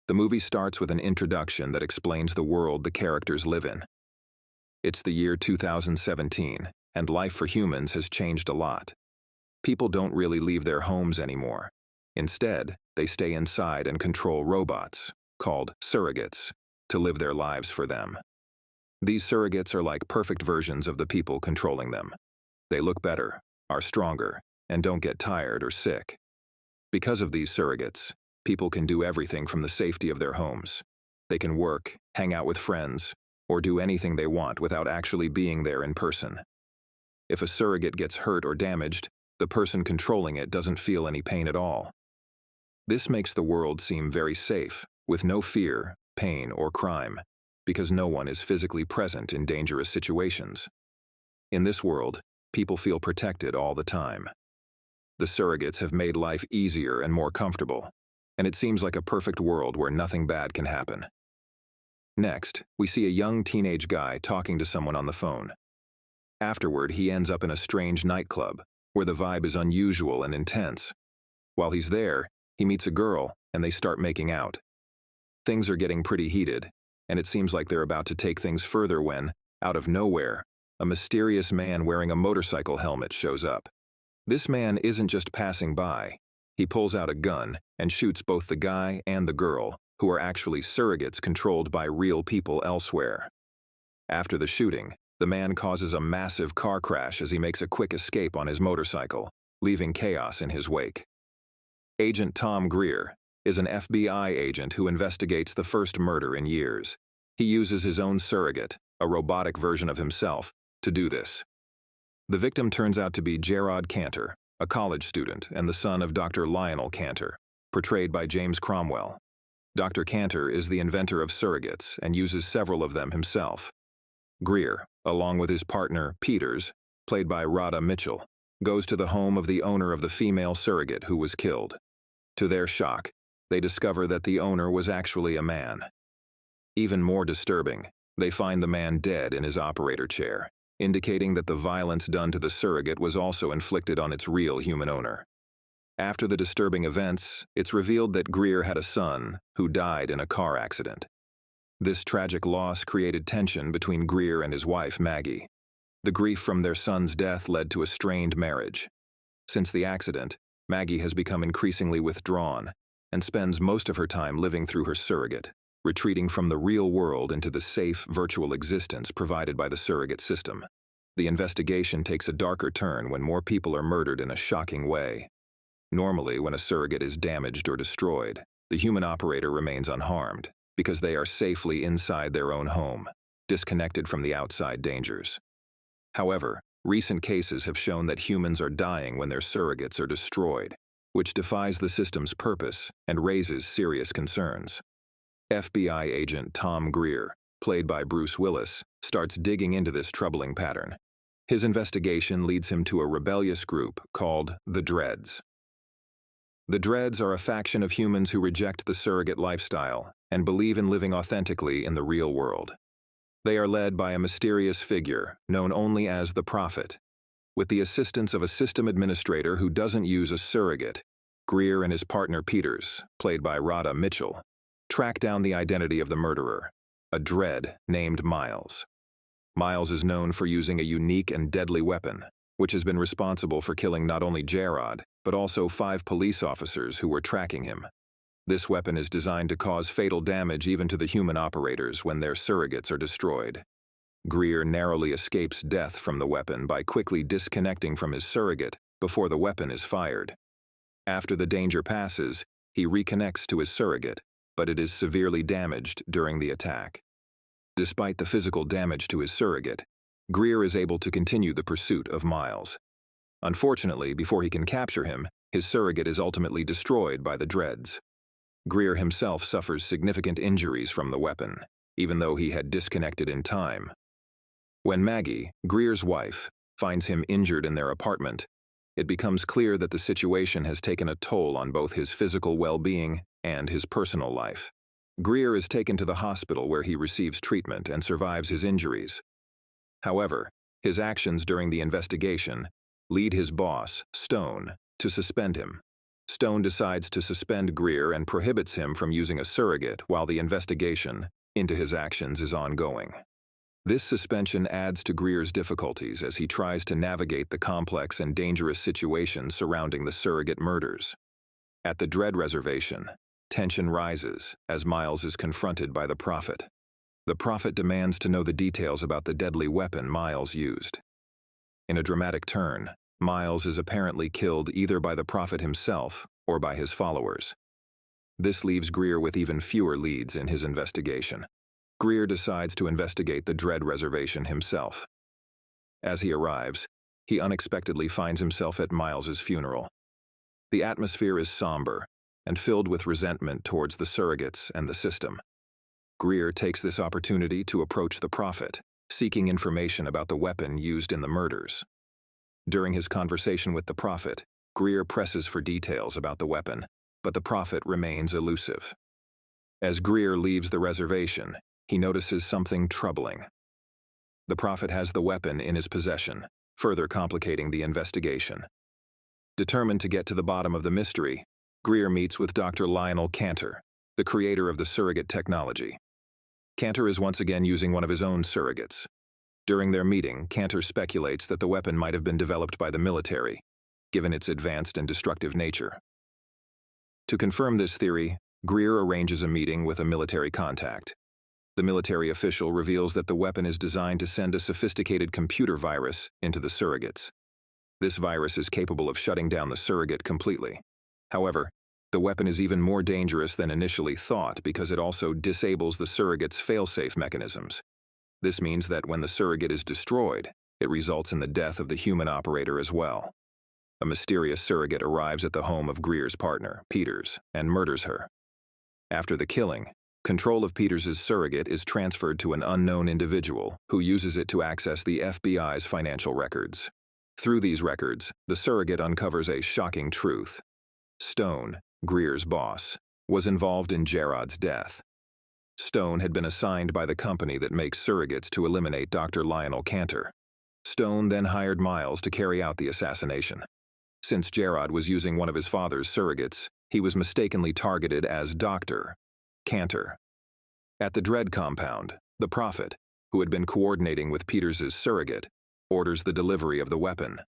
The movie starts with an introduction that explains the world the characters live in. It's the year 2017, and life for humans has changed a lot. People don't really leave their homes anymore. Instead, they stay inside and control robots, called surrogates, to live their lives for them. These surrogates are like perfect versions of the people controlling them. They look better, are stronger, and don't get tired or sick. Because of these surrogates, people can do everything from the safety of their homes. They can work, hang out with friends, or do anything they want without actually being there in person. If a surrogate gets hurt or damaged, the person controlling it doesn't feel any pain at all. This makes the world seem very safe, with no fear, pain, or crime, because no one is physically present in dangerous situations. In this world, people feel protected all the time. The surrogates have made life easier and more comfortable, and it seems like a perfect world where nothing bad can happen. Next, we see a young teenage guy talking to someone on the phone. Afterward, he ends up in a strange nightclub, where the vibe is unusual and intense. While he's there, he meets a girl, and they start making out. Things are getting pretty heated, and it seems like they're about to take things further when, out of nowhere, a mysterious man wearing a motorcycle helmet shows up. This man isn't just passing by. He pulls out a gun and shoots both the guy and the girl, who are actually surrogates controlled by real people elsewhere. After the shooting, the man causes a massive car crash as he makes a quick escape on his motorcycle, leaving chaos in his wake. Agent Tom Greer is an FBI agent who investigates the first murder in years. He uses his own surrogate, a robotic version of himself, to do this. The victim turns out to be Gerard Cantor, a college student and the son of Dr. Lionel Cantor, portrayed by James Cromwell. Dr. Cantor is the inventor of surrogates and uses several of them himself. Greer, along with his partner, Peters, played by Radha Mitchell, goes to the home of the owner of the female surrogate who was killed. To their shock, they discover that the owner was actually a man. Even more disturbing, they find the man dead in his operator chair, indicating that the violence done to the surrogate was also inflicted on its real human owner. After the disturbing events, it's revealed that Greer had a son who died in a car accident. This tragic loss created tension between Greer and his wife, Maggie. The grief from their son's death led to a strained marriage. Since the accident, Maggie has become increasingly withdrawn and spends most of her time living through her surrogate, retreating from the real world into the safe, virtual existence provided by the surrogate system. The investigation takes a darker turn when more people are murdered in a shocking way. Normally, when a surrogate is damaged or destroyed, the human operator remains unharmed because they are safely inside their own home, disconnected from the outside dangers. However, recent cases have shown that humans are dying when their surrogates are destroyed, which defies the system's purpose and raises serious concerns. FBI agent Tom Greer, played by Bruce Willis, starts digging into this troubling pattern. His investigation leads him to a rebellious group called the Dreads. The Dreads are a faction of humans who reject the surrogate lifestyle and believe in living authentically in the real world. They are led by a mysterious figure known only as the Prophet. With the assistance of a system administrator who doesn't use a surrogate, Greer and his partner Peters, played by Radha Mitchell, track down the identity of the murderer, a Dread named Miles. Miles is known for using a unique and deadly weapon, which has been responsible for killing not only Gerard, but also 5 police officers who were tracking him. This weapon is designed to cause fatal damage even to the human operators when their surrogates are destroyed. Greer narrowly escapes death from the weapon by quickly disconnecting from his surrogate before the weapon is fired. After the danger passes, he reconnects to his surrogate, but it is severely damaged during the attack. Despite the physical damage to his surrogate, Greer is able to continue the pursuit of Miles. Unfortunately, before he can capture him, his surrogate is ultimately destroyed by the Dreads. Greer himself suffers significant injuries from the weapon, even though he had disconnected in time. When Maggie, Greer's wife, finds him injured in their apartment, it becomes clear that the situation has taken a toll on both his physical well-being and his personal life. Greer is taken to the hospital where he receives treatment and survives his injuries. However, his actions during the investigation lead his boss, Stone, to suspend him. Stone decides to suspend Greer and prohibits him from using a surrogate while the investigation into his actions is ongoing. This suspension adds to Greer's difficulties as he tries to navigate the complex and dangerous situation surrounding the surrogate murders. At the Dread Reservation, tension rises as Miles is confronted by the Prophet. The Prophet demands to know the details about the deadly weapon Miles used. In a dramatic turn, Miles is apparently killed either by the Prophet himself or by his followers. This leaves Greer with even fewer leads in his investigation. Greer decides to investigate the Dread Reservation himself. As he arrives, he unexpectedly finds himself at Miles's funeral. The atmosphere is somber and filled with resentment towards the surrogates and the system. Greer takes this opportunity to approach the Prophet, seeking information about the weapon used in the murders. During his conversation with the Prophet, Greer presses for details about the weapon, but the Prophet remains elusive. As Greer leaves the reservation, he notices something troubling. The Prophet has the weapon in his possession, further complicating the investigation. Determined to get to the bottom of the mystery, Greer meets with Dr. Lionel Cantor, the creator of the surrogate technology. Cantor is once again using one of his own surrogates. During their meeting, Cantor speculates that the weapon might have been developed by the military, given its advanced and destructive nature. To confirm this theory, Greer arranges a meeting with a military contact. The military official reveals that the weapon is designed to send a sophisticated computer virus into the surrogates. This virus is capable of shutting down the surrogate completely. However, the weapon is even more dangerous than initially thought because it also disables the surrogate's fail-safe mechanisms. This means that when the surrogate is destroyed, it results in the death of the human operator as well. A mysterious surrogate arrives at the home of Greer's partner, Peters, and murders her. After the killing, control of Peters' surrogate is transferred to an unknown individual who uses it to access the FBI's financial records. Through these records, the surrogate uncovers a shocking truth. Stone, Greer's boss, was involved in Gerard's death. Stone had been assigned by the company that makes surrogates to eliminate Dr. Lionel Cantor. Stone then hired Miles to carry out the assassination. Since Gerard was using one of his father's surrogates, he was mistakenly targeted as Dr. Cantor. At the Dread compound, the Prophet, who had been coordinating with Peters' surrogate, orders the delivery of the weapon.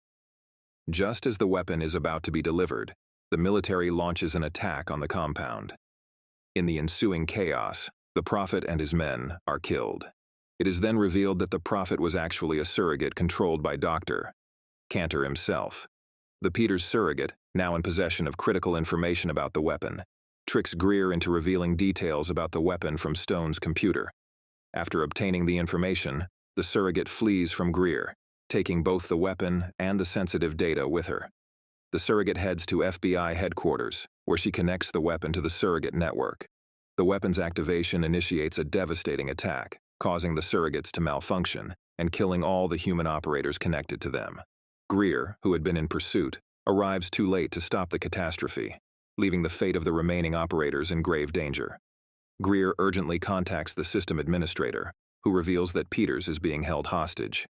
Just as the weapon is about to be delivered, the military launches an attack on the compound. In the ensuing chaos, the Prophet and his men are killed. It is then revealed that the Prophet was actually a surrogate controlled by Dr. Cantor himself. The Peters surrogate, now in possession of critical information about the weapon, tricks Greer into revealing details about the weapon from Stone's computer. After obtaining the information, the surrogate flees from Greer, taking both the weapon and the sensitive data with her. The surrogate heads to FBI headquarters, where she connects the weapon to the surrogate network. The weapon's activation initiates a devastating attack, causing the surrogates to malfunction and killing all the human operators connected to them. Greer, who had been in pursuit, arrives too late to stop the catastrophe, leaving the fate of the remaining operators in grave danger. Greer urgently contacts the system administrator, who reveals that Peters is being held hostage.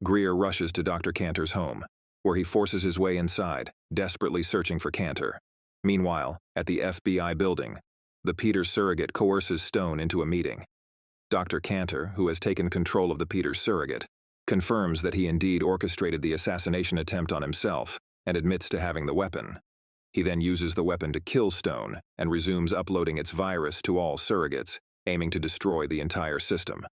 Greer rushes to Dr. Cantor's home, where he forces his way inside, desperately searching for Cantor. Meanwhile, at the FBI building, the Peters surrogate coerces Stone into a meeting. Dr. Cantor, who has taken control of the Peters surrogate, confirms that he indeed orchestrated the assassination attempt on himself and admits to having the weapon. He then uses the weapon to kill Stone and resumes uploading its virus to all surrogates, aiming to destroy the entire system.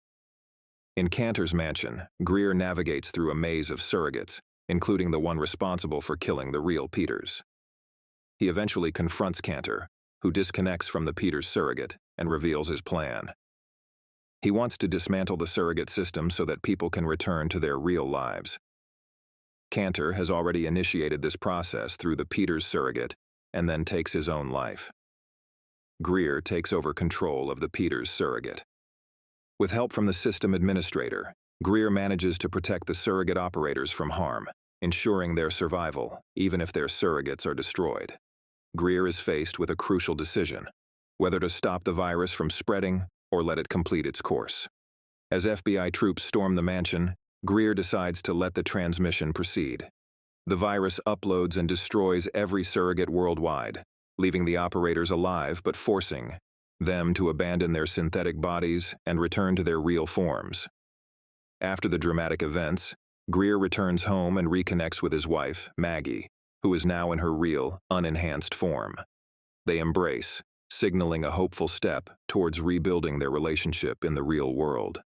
In Cantor's mansion, Greer navigates through a maze of surrogates, including the one responsible for killing the real Peters. He eventually confronts Cantor, who disconnects from the Peters surrogate and reveals his plan. He wants to dismantle the surrogate system so that people can return to their real lives. Cantor has already initiated this process through the Peters surrogate and then takes his own life. Greer takes over control of the Peters surrogate. With help from the system administrator, Greer manages to protect the surrogate operators from harm, ensuring their survival, even if their surrogates are destroyed. Greer is faced with a crucial decision, whether to stop the virus from spreading or let it complete its course. As FBI troops storm the mansion, Greer decides to let the transmission proceed. The virus uploads and destroys every surrogate worldwide, leaving the operators alive but forcing them to abandon their synthetic bodies and return to their real forms. After the dramatic events, Greer returns home and reconnects with his wife, Maggie, who is now in her real, unenhanced form. They embrace, signaling a hopeful step towards rebuilding their relationship in the real world.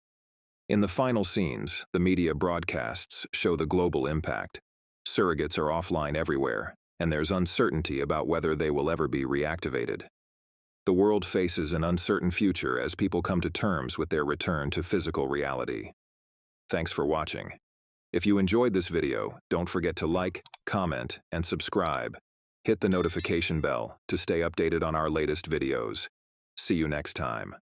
In the final scenes, the media broadcasts show the global impact. Surrogates are offline everywhere, and there's uncertainty about whether they will ever be reactivated. The world faces an uncertain future as people come to terms with their return to physical reality. Thanks for watching. If you enjoyed this video, don't forget to like, comment, and subscribe. Hit the notification bell to stay updated on our latest videos. See you next time.